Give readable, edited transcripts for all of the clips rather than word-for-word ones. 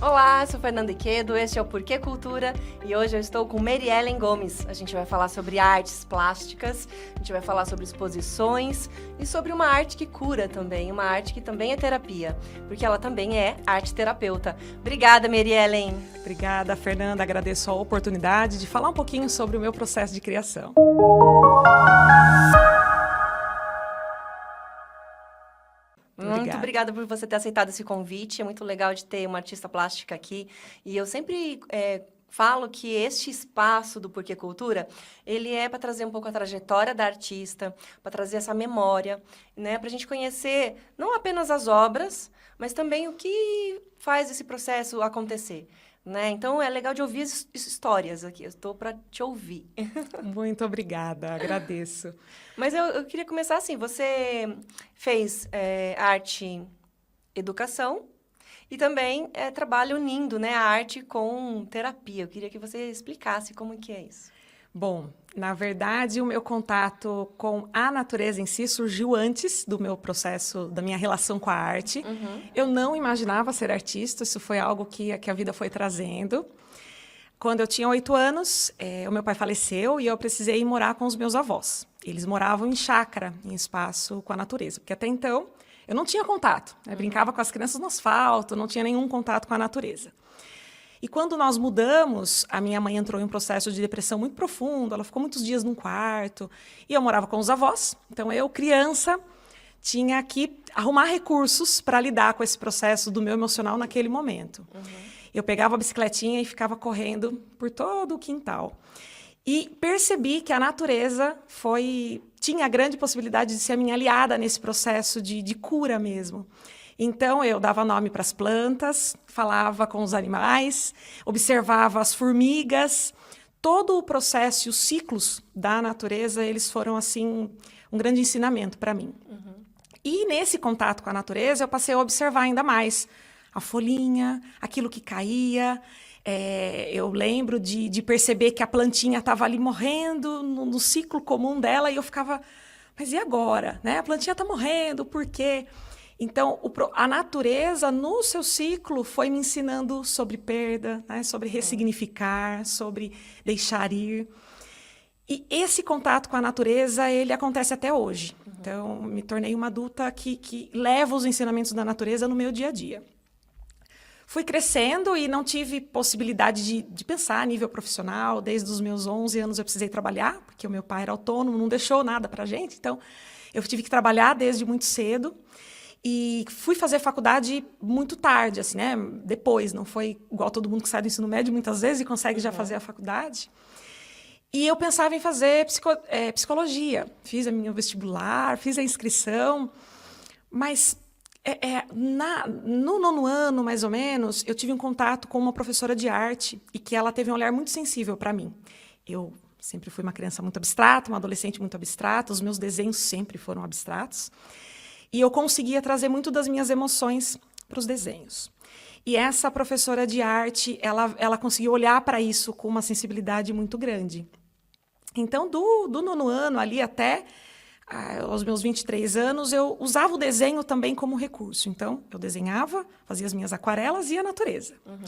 Olá, sou Fernanda Iquedo, este é o Porquê Cultura e hoje eu estou com Mary Ellen Gomes. A gente vai falar sobre artes plásticas, a gente vai falar sobre exposições e sobre uma arte que cura também, uma arte que também é terapia, porque ela também é arte terapeuta. Obrigada, Mary Ellen. Obrigada, Fernanda. Agradeço a oportunidade de falar um pouquinho sobre o meu processo de criação. Muito obrigada por você ter aceitado esse convite. É muito legal de ter uma artista plástica aqui. E eu sempre falo que este espaço do Porquê Cultura, ele é para trazer um pouco a trajetória da artista, para trazer essa memória, né? Para a gente conhecer não apenas as obras, mas também o que faz esse processo acontecer. Né? Então, é legal de ouvir as histórias aqui. Eu estou para te ouvir. Muito obrigada, agradeço. Mas eu queria começar assim. Você fez arte educação e também trabalha unindo, né, a arte com terapia. Eu queria que você explicasse como que é isso. Bom, na verdade, o meu contato com a natureza em si surgiu antes do meu processo, da minha relação com a arte. Uhum. Eu não imaginava ser artista, isso foi algo que a vida foi trazendo. Quando eu tinha 8 anos, o meu pai faleceu e eu precisei ir morar com os meus avós. Eles moravam em chácara, em espaço com a natureza, porque até então eu não tinha contato. Né? Brincava com as crianças no asfalto, não tinha nenhum contato com a natureza. E quando nós mudamos, a minha mãe entrou em um processo de depressão muito profundo, ela ficou muitos dias num quarto, e eu morava com os avós. Então, eu, criança, tinha que arrumar recursos para lidar com esse processo do meu emocional naquele momento. Uhum. Eu pegava a bicicletinha e ficava correndo por todo o quintal. E percebi que a natureza tinha a grande possibilidade de ser a minha aliada nesse processo de cura mesmo. Então, eu dava nome para as plantas, falava com os animais, observava as formigas. Todo o processo e os ciclos da natureza, eles foram, assim, um grande ensinamento para mim. Uhum. E, nesse contato com a natureza, eu passei a observar ainda mais a folhinha, aquilo que caía. Eu lembro de perceber que a plantinha estava ali morrendo no ciclo comum dela, e eu ficava, mas e agora? Né? A plantinha está morrendo, por quê? Então, a natureza, no seu ciclo, foi me ensinando sobre perda, né? Sobre ressignificar, sobre deixar ir. E esse contato com a natureza, ele acontece até hoje. Uhum. Então, me tornei uma adulta que leva os ensinamentos da natureza no meu dia a dia. Fui crescendo e não tive possibilidade de pensar a nível profissional. Desde os meus 11 anos eu precisei trabalhar, porque o meu pai era autônomo, não deixou nada para a gente. Então, eu tive que trabalhar desde muito cedo. E fui fazer faculdade muito tarde, assim, né? Depois, não foi igual todo mundo que sai do ensino médio muitas vezes e consegue já fazer a faculdade. E eu pensava em fazer psicologia. Fiz a minha vestibular, fiz a inscrição, mas no 9º ano, mais ou menos, eu tive um contato com uma professora de arte e que ela teve um olhar muito sensível para mim. Eu sempre fui uma criança muito abstrata, uma adolescente muito abstrata, os meus desenhos sempre foram abstratos. E eu conseguia trazer muito das minhas emoções para os desenhos. E essa professora de arte, ela conseguiu olhar para isso com uma sensibilidade muito grande. Então, do 9º ano ali até aos meus 23 anos, eu usava o desenho também como recurso. Então, eu desenhava, fazia as minhas aquarelas e a natureza. Uhum.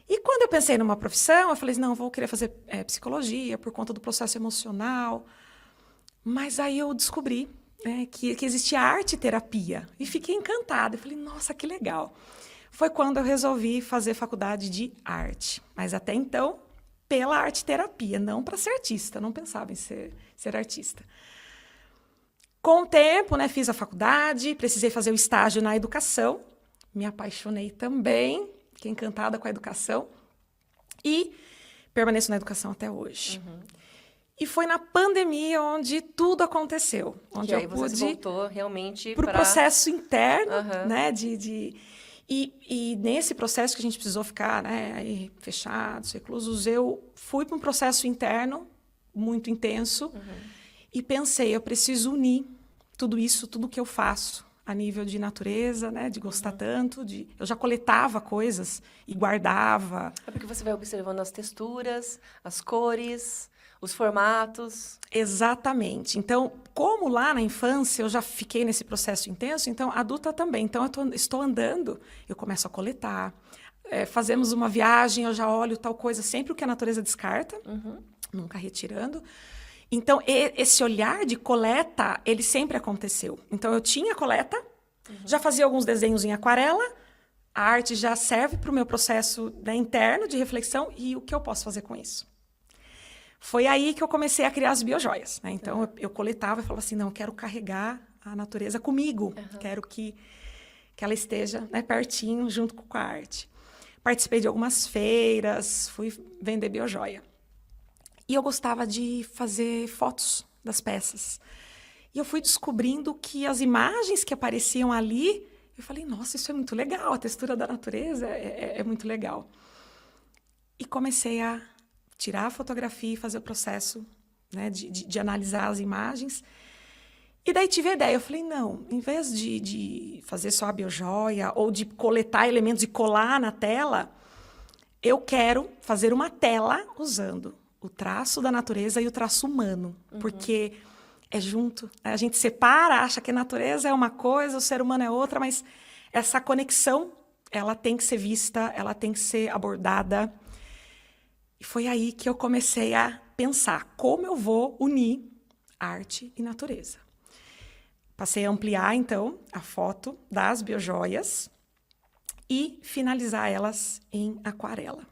E quando eu pensei numa profissão, eu falei, não, vou querer fazer psicologia por conta do processo emocional. Mas aí eu descobri que existia arte-terapia. E fiquei encantada. Eu falei, nossa, que legal. Foi quando eu resolvi fazer faculdade de arte. Mas até então, pela arte-terapia, não para ser artista. Não pensava em ser artista. Com o tempo, né, fiz a faculdade, precisei fazer o estágio na educação. Me apaixonei também. Fiquei encantada com a educação. E permaneço na educação até hoje. Uhum. E foi na pandemia onde tudo aconteceu. Onde eu pude você voltou realmente para o processo interno, uhum. né? E nesse processo que a gente precisou ficar, né, aí, fechados, reclusos, eu fui para um processo interno muito intenso e pensei, eu preciso unir tudo isso, tudo que eu faço a nível de natureza, né, de gostar tanto, eu já coletava coisas e guardava. É porque você vai observando as texturas, as cores, os formatos. Exatamente. Então, como lá na infância eu já fiquei nesse processo intenso, então adulta também. Então, estou andando, eu começo a coletar. fazemos uma viagem, eu já olho tal coisa, sempre o que a natureza descarta, nunca retirando. Então, esse olhar de coleta, ele sempre aconteceu. Então, eu tinha coleta, já fazia alguns desenhos em aquarela, a arte já serve para o meu processo, né, interno de reflexão, e o que eu posso fazer com isso? Foi aí que eu comecei a criar as biojoias, né? Então, eu coletava e falava assim, não, eu quero carregar a natureza comigo, quero que ela esteja, né, pertinho, junto com a arte. Participei de algumas feiras, fui vender biojoia. E eu gostava de fazer fotos das peças. E eu fui descobrindo que as imagens que apareciam ali, eu falei, nossa, isso é muito legal, a textura da natureza é muito legal. E comecei a tirar a fotografia e fazer o processo, né, de analisar as imagens. E daí tive a ideia, eu falei, não, em vez de fazer só a biojoia ou de coletar elementos e colar na tela, eu quero fazer uma tela usando o traço da natureza e o traço humano, porque é junto, né? A gente separa, acha que a natureza é uma coisa, o ser humano é outra, mas essa conexão, ela tem que ser vista, ela tem que ser abordada. E foi aí que eu comecei a pensar como eu vou unir arte e natureza. Passei a ampliar, então, a foto das biojoias e finalizar elas em aquarela.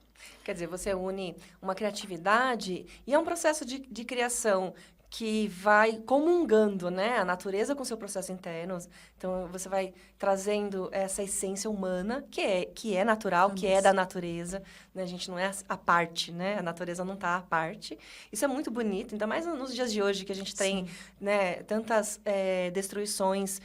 Quer dizer, você une uma criatividade e é um processo de criação que vai comungando, né, a natureza com o seu processo interno. Então, você vai trazendo essa essência humana, que é natural, que é da natureza. Né? A gente não é a parte, né? A natureza não está à parte. Isso é muito bonito, ainda mais nos dias de hoje, que a gente tem, né, tantas destruições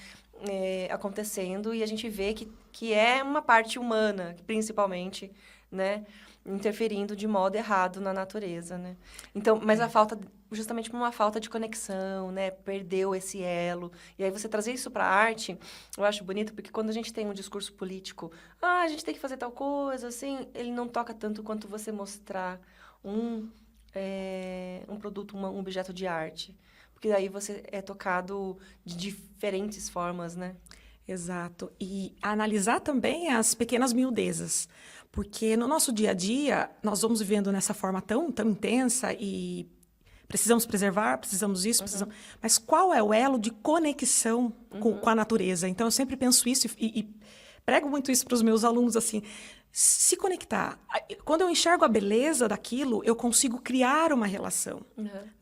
acontecendo e a gente vê que é uma parte humana, principalmente, né, interferindo de modo errado na natureza, né? Então, mas justamente por uma falta de conexão, né, perdeu esse elo. E aí você trazer isso para a arte, eu acho bonito, porque quando a gente tem um discurso político, a gente tem que fazer tal coisa, assim, ele não toca tanto quanto você mostrar um produto, um objeto de arte. Porque daí você é tocado de diferentes formas, né? Exato. E analisar também as pequenas miudezas. Porque no nosso dia a dia, nós vamos vivendo nessa forma tão intensa e precisamos preservar, precisamos isso, precisamos... Mas qual é o elo de conexão com a natureza? Então, eu sempre penso isso e prego muito isso para os meus alunos, assim, se conectar. Quando eu enxergo a beleza daquilo, eu consigo criar uma relação,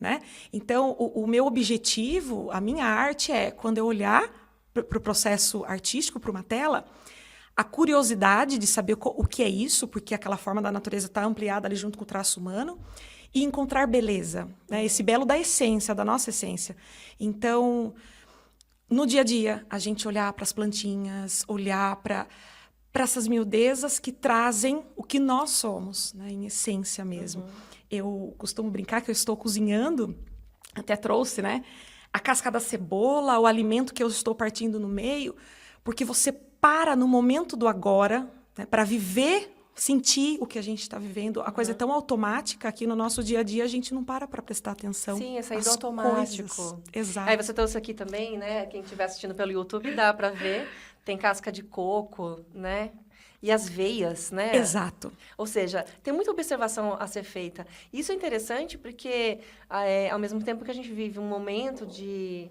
né? Então, o meu objetivo, a minha arte é, quando eu olhar para o processo artístico, para uma tela, a curiosidade de saber o que é isso, porque aquela forma da natureza está ampliada ali junto com o traço humano, e encontrar beleza, né? Esse belo da essência, da nossa essência. Então, no dia a dia, a gente olhar para as plantinhas, olhar para essas miudezas que trazem o que nós somos, né? Em essência mesmo. Eu costumo brincar que eu estou cozinhando, até trouxe, né, a casca da cebola, o alimento que eu estou partindo no meio, porque você para no momento do agora, né, para viver, sentir o que a gente está vivendo. A coisa é tão automática que no nosso dia a dia a gente não para prestar atenção. Sim, é sair do automático. Coisas. Exato. Aí você trouxe aqui também, né? Quem estiver assistindo pelo YouTube dá para ver. Tem casca de coco, né? E as veias, né? Exato. Ou seja, tem muita observação a ser feita. Isso é interessante porque, ao mesmo tempo que a gente vive um momento de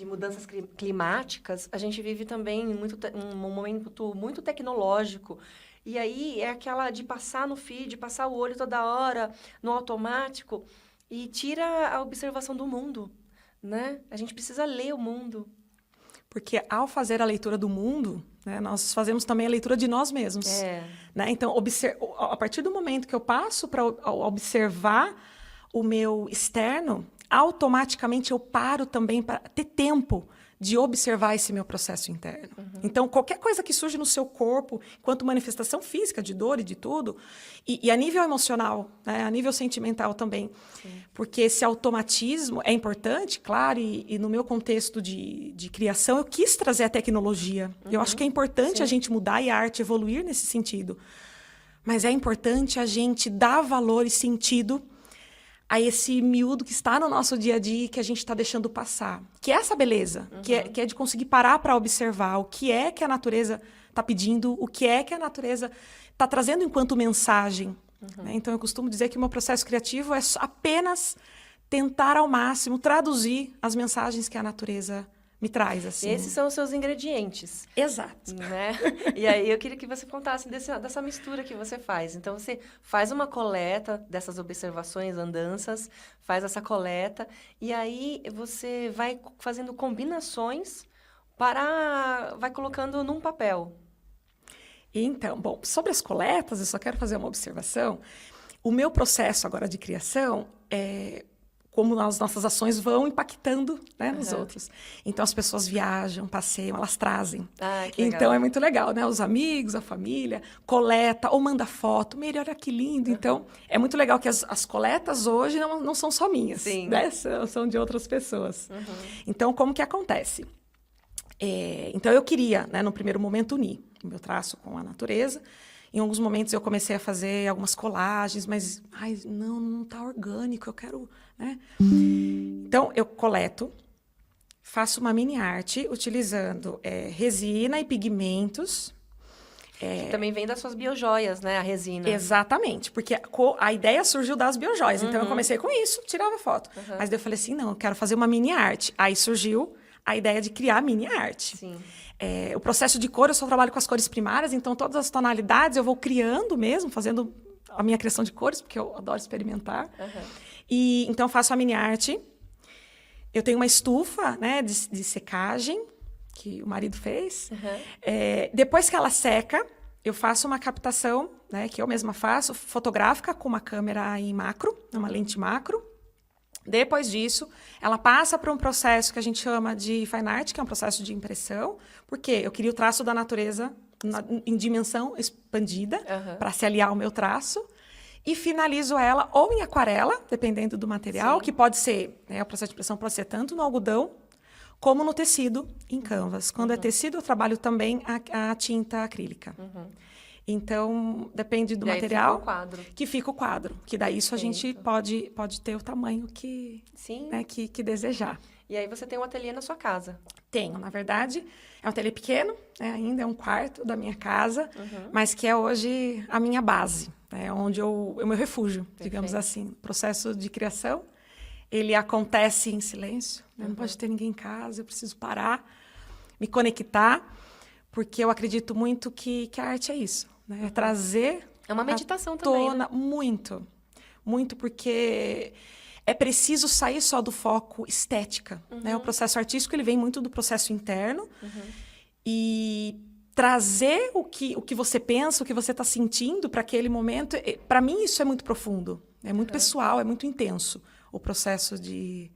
mudanças climáticas, a gente vive também um momento muito tecnológico. E aí é aquela de passar no feed, passar o olho toda hora, no automático, e tira a observação do mundo, né? A gente precisa ler o mundo. Porque ao fazer a leitura do mundo, né, nós fazemos também a leitura de nós mesmos. Né? Então, a partir do momento que eu passo para observar o meu externo, automaticamente eu paro também para ter tempo de observar esse meu processo interno. Então, qualquer coisa que surge no seu corpo, enquanto manifestação física de dor e de tudo, e a nível emocional, né, a nível sentimental também, porque esse automatismo é importante, claro, e no meu contexto de criação, eu quis trazer a tecnologia. Eu acho que é importante a gente mudar e a arte evoluir nesse sentido. Mas é importante a gente dar valor e sentido a esse miúdo que está no nosso dia a dia e que a gente está deixando passar. Que é essa beleza, que é de conseguir parar para observar o que é que a natureza está pedindo, o que é que a natureza está trazendo enquanto mensagem. Né? Então, eu costumo dizer que o meu processo criativo é apenas tentar ao máximo traduzir as mensagens que a natureza me traz. Assim. Esses são os seus ingredientes. Exato. Né? E aí eu queria que você contasse dessa mistura que você faz. Então, você faz uma coleta dessas observações, andanças, faz essa coleta, e aí você vai fazendo combinações vai colocando num papel. Então, bom, sobre as coletas, eu só quero fazer uma observação. O meu processo agora de criação é como as nossas ações vão impactando, né, nos outros. Então, as pessoas viajam, passeiam, elas trazem. Que legal. Então, é muito legal, né? Os amigos, a família, coleta ou manda foto. Meire, olha que lindo. Então, é muito legal que as coletas hoje não são só minhas. Sim. Né? São de outras pessoas. Então, como que acontece? Então, eu queria, né, no primeiro momento, unir o meu traço com a natureza. Em alguns momentos eu comecei a fazer algumas colagens, mas não está orgânico, eu quero, né? Então eu coleto, faço uma mini arte utilizando resina e pigmentos. Que também vem das suas biojoias, né? A resina. Exatamente, porque a ideia surgiu das biojoias. Então eu comecei com isso, tirava foto. Mas daí eu falei assim, não, eu quero fazer uma mini arte. Aí surgiu a ideia de criar mini arte. Sim. O processo de cor, eu só trabalho com as cores primárias, então todas as tonalidades eu vou criando mesmo, fazendo a minha criação de cores, porque eu adoro experimentar. E então eu faço a mini arte. Eu tenho uma estufa, né, de secagem, que o marido fez. Depois que ela seca, eu faço uma captação, né, que eu mesma faço, fotográfica, com uma câmera em macro, uma lente macro. Depois disso, ela passa por um processo que a gente chama de fine art, que é um processo de impressão, porque eu queria o traço da natureza em dimensão expandida, para se aliar ao meu traço, e finalizo ela ou em aquarela, dependendo do material, que pode ser, né, o processo de impressão pode ser tanto no algodão, como no tecido, em canvas. Quando é tecido, eu trabalho também a tinta acrílica. Então, depende do material que fica o quadro. Que daí isso a gente pode ter o tamanho que desejar. E aí você tem um ateliê na sua casa? Tenho, na verdade. É um ateliê pequeno, né, ainda é um quarto da minha casa, mas que é hoje a minha base. É onde é o meu refúgio, digamos assim. O processo de criação, ele acontece em silêncio. Né? Não pode ter ninguém em casa, eu preciso parar, me conectar, porque eu acredito muito que a arte é isso. Né? Trazer uma meditação também, né? Muito, porque é preciso sair só do foco estética. Né? O processo artístico ele vem muito do processo interno e trazer o que você pensa, o que você está sentindo para aquele momento. Para mim, isso é muito profundo, é muito pessoal, é muito intenso o processo de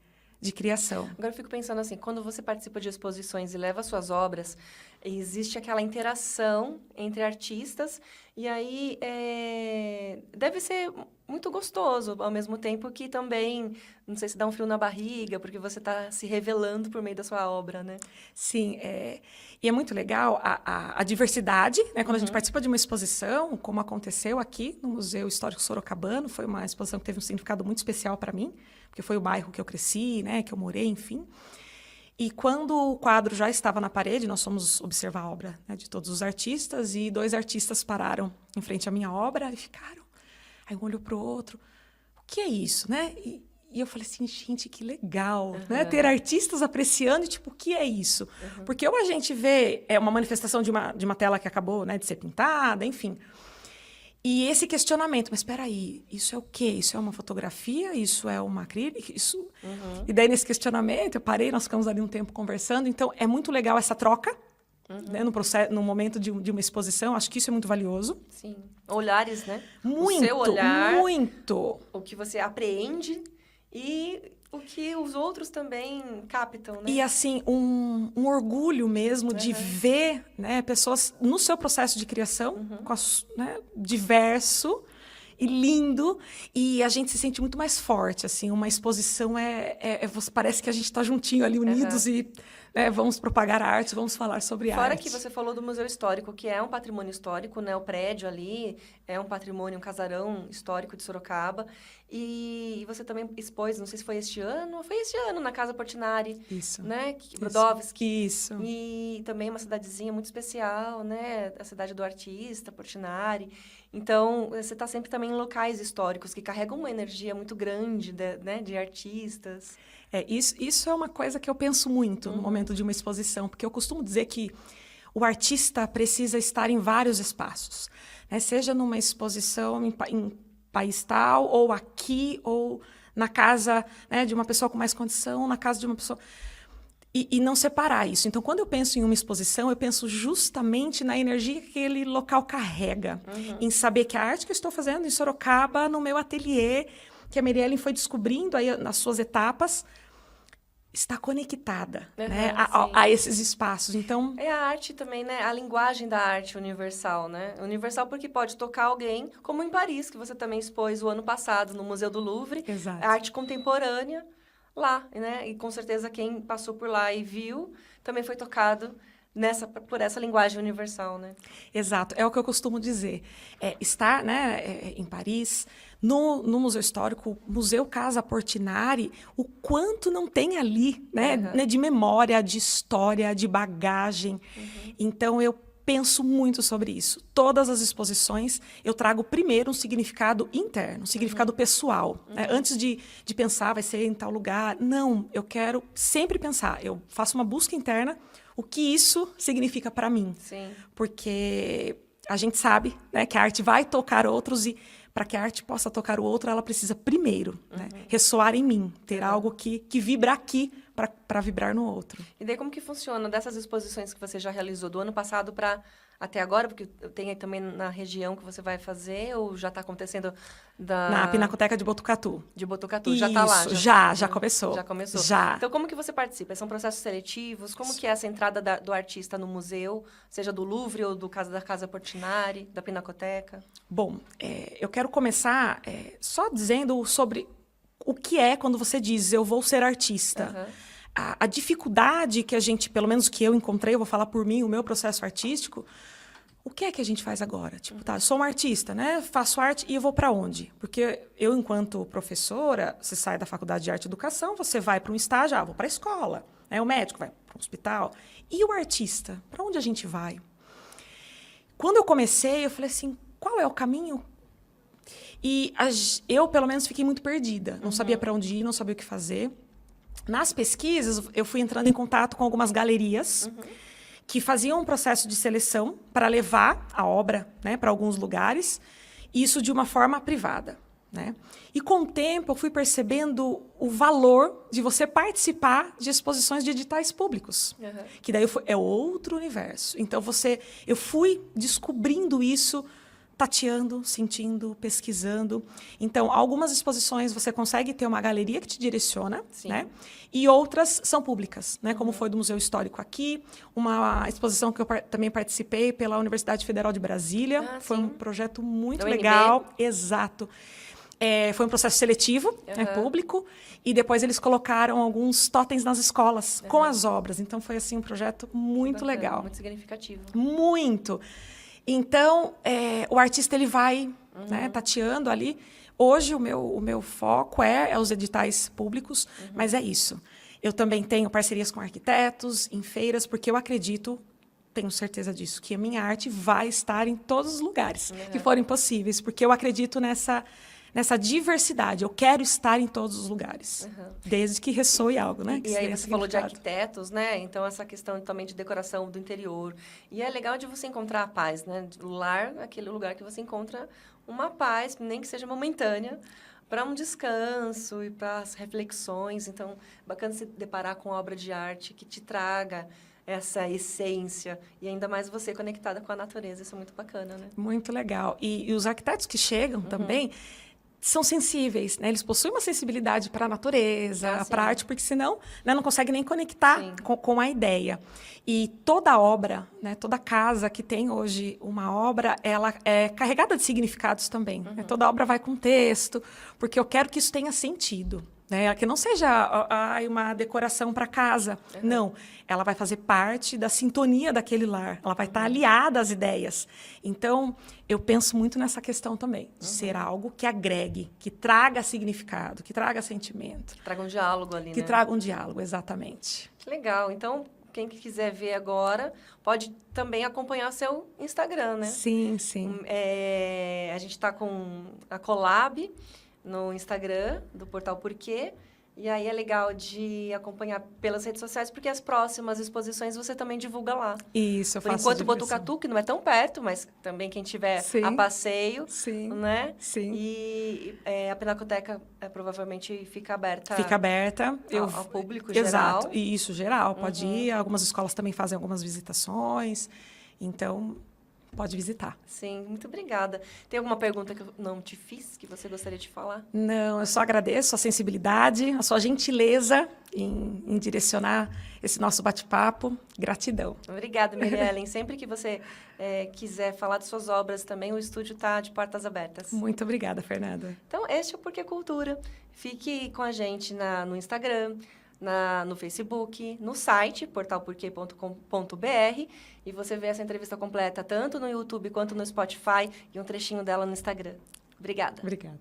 criação. Agora eu fico pensando assim, quando você participa de exposições e leva suas obras, existe aquela interação entre artistas e aí deve ser muito gostoso, ao mesmo tempo que também, não sei se dá um frio na barriga, porque você está se revelando por meio da sua obra, né? Sim, e é muito legal a diversidade, né? Quando a gente participa de uma exposição, como aconteceu aqui no Museu Histórico Sorocabano, foi uma exposição que teve um significado muito especial para mim, porque foi o bairro que eu cresci, né? Que eu morei, enfim. E quando o quadro já estava na parede, nós fomos observar a obra, né, de todos os artistas, e 2 artistas pararam em frente à minha obra e ficaram. Aí um olhou para o outro. O que é isso, né? E eu falei assim, gente, que legal, né? Ter artistas apreciando, tipo, o que é isso? Porque ou a gente vê uma manifestação de uma tela que acabou, né, de ser pintada, enfim. E esse questionamento, mas espera aí, isso é o quê? Isso é uma fotografia? Isso é uma acrílica? Isso... E daí, nesse questionamento, eu parei, nós ficamos ali um tempo conversando. Então, é muito legal essa troca, né, no momento de uma exposição. Acho que isso é muito valioso. Sim. Olhares, né? Muito, o seu olhar, muito. O que você apreende e o que os outros também captam, né? E, assim, um orgulho mesmo de ver, né, pessoas no seu processo de criação, diverso, e lindo, e a gente se sente muito mais forte, assim, uma exposição parece que a gente está juntinho ali, unidos, e vamos propagar a arte, vamos falar sobre arte. Fora que você falou do Museu Histórico, que é um patrimônio histórico, né? O prédio ali é um patrimônio, um casarão histórico de Sorocaba. E você também expôs, não sei se foi este ano na Casa Portinari. Isso. Né? Brodowski. Isso. E também uma cidadezinha muito especial, né? A cidade do artista, Portinari. Então, você está sempre também em locais históricos que carregam uma energia muito grande, né? De artistas. Isso é uma coisa que eu penso muito no momento de uma exposição, porque eu costumo dizer que o artista precisa estar em vários espaços, né? Seja numa exposição em país tal, ou aqui, ou na casa, né, de uma pessoa com mais condição, na casa de uma pessoa... E não separar isso. Então, quando eu penso em uma exposição, eu penso justamente na energia que aquele local carrega, em saber que a arte que eu estou fazendo em Sorocaba, no meu ateliê, que a Mirielle foi descobrindo aí nas suas etapas, está conectada, né, a esses espaços. Então, é a arte também, né? A linguagem da arte universal, né? Universal porque pode tocar alguém, como em Paris, que você também expôs o ano passado no Museu do Louvre. Exato. A arte contemporânea lá, né? E com certeza quem passou por lá e viu também foi tocado por essa linguagem universal, né? Exato, é o que eu costumo dizer. Estar, né, em Paris, no Museu Histórico, Museu Casa Portinari, o quanto não tem ali, né, de memória, de história, de bagagem. Então, eu penso muito sobre isso. Todas as exposições, eu trago primeiro um significado interno, um significado pessoal. Né? Antes de pensar, vai ser em tal lugar. Não, eu quero sempre pensar. Eu faço uma busca interna, o que isso significa para mim. Sim. Porque a gente sabe, né, que a arte vai tocar outros e para que a arte possa tocar o outro, ela precisa primeiro, né, ressoar em mim, ter algo que vibra aqui para vibrar no outro. E daí como que funciona dessas exposições que você já realizou do ano passado para até agora? Porque tem aí também na região que você vai fazer ou já está acontecendo na Pinacoteca de Botucatu. De Botucatu, Isso, já está lá? Já começou. Já começou? Já. Então, como que você participa? São processos seletivos? Como que é essa entrada do artista no museu, seja do Louvre ou da Casa Portinari, da Pinacoteca? Bom, eu quero começar só dizendo sobre o que é quando você diz eu vou ser artista. A dificuldade que a gente, pelo menos que eu encontrei, eu vou falar por mim, o meu processo artístico, o que é que a gente faz agora? Tipo, tá, eu sou uma artista, né? Faço arte e eu vou para onde? Porque eu, enquanto professora, você sai da Faculdade de Arte e Educação, você vai para um estágio, vou para a escola, né? O médico vai para o hospital. E o artista? Para onde a gente vai? Quando eu comecei, eu falei assim, qual é o caminho? E eu, pelo menos, fiquei muito perdida. Não sabia para onde ir, não sabia o que fazer. Nas pesquisas, eu fui entrando em contato com algumas galerias que faziam um processo de seleção para levar a obra, né, para alguns lugares, isso de uma forma privada. Né? E, com o tempo, eu fui percebendo o valor de você participar de exposições de editais públicos, que daí é outro universo. Então, eu fui descobrindo isso, tateando, sentindo, pesquisando. Então, algumas exposições você consegue ter uma galeria que te direciona, né? E outras são públicas, né? Como foi do Museu Histórico aqui, uma exposição que eu também participei pela Universidade Federal de Brasília. Foi um projeto muito legal. Exato. Foi um processo seletivo, né, público, e depois eles colocaram alguns totens nas escolas com as obras. Então, foi assim um projeto muito legal. Muito significativo. Muito. Então, o artista ele vai né, tateando ali. Hoje, o meu foco é os editais públicos, mas é isso. Eu também tenho parcerias com arquitetos, em feiras, porque eu acredito, tenho certeza disso, que a minha arte vai estar em todos os lugares que forem possíveis, porque eu acredito nessa diversidade. Eu quero estar em todos os lugares, desde que ressoe algo, né? E aí você falou de arquitetos, né? Então, essa questão também de decoração do interior. E é legal de você encontrar a paz, né? O lar, aquele lugar que você encontra uma paz, nem que seja momentânea, para um descanso e para as reflexões. Então, bacana se deparar com obra de arte que te traga essa essência, e ainda mais você conectada com a natureza. Isso é muito bacana, né? Muito legal. E os arquitetos que chegam também... são sensíveis, né? Eles possuem uma sensibilidade para a natureza, para a arte, porque senão, né, não consegue nem conectar com a ideia. E toda obra, né, toda casa que tem hoje uma obra, ela é carregada de significados também. Né? Toda obra vai com texto, porque eu quero que isso tenha sentido. Né? Que não seja uma decoração para casa. Não, ela vai fazer parte da sintonia daquele lar. Ela vai estar aliada às ideias. Então, eu penso muito nessa questão também, de ser algo que agregue, que traga significado, que traga sentimento. Que traga um diálogo ali, que traga um diálogo, exatamente. Que legal. Então, quem quiser ver agora, pode também acompanhar o seu Instagram, né? Sim, sim. A gente está com a collab no Instagram do Portal Porquê. E aí é legal de acompanhar pelas redes sociais, porque as próximas exposições você também divulga lá. Isso, eu faço Por enquanto, Botucatu, que não é tão perto, mas também quem tiver a passeio, né? Sim. E a Pinacoteca provavelmente fica aberta. Fica aberta. Ao público geral. Exato, e isso, geral. Pode ir. Algumas escolas também fazem algumas visitações. Então, pode visitar. Sim, muito obrigada. Tem alguma pergunta que eu não te fiz, que você gostaria de falar? Não, eu só agradeço a sensibilidade, a sua gentileza em direcionar esse nosso bate-papo. Gratidão. Obrigada, Miriellen. Sempre que você quiser falar de suas obras também, o estúdio está de portas abertas. Muito obrigada, Fernanda. Então, este é o Porquê Cultura. Fique com a gente no Instagram, no Facebook, no site, portalporquê.com.br, e você vê essa entrevista completa tanto no YouTube quanto no Spotify e um trechinho dela no Instagram. Obrigada. Obrigada.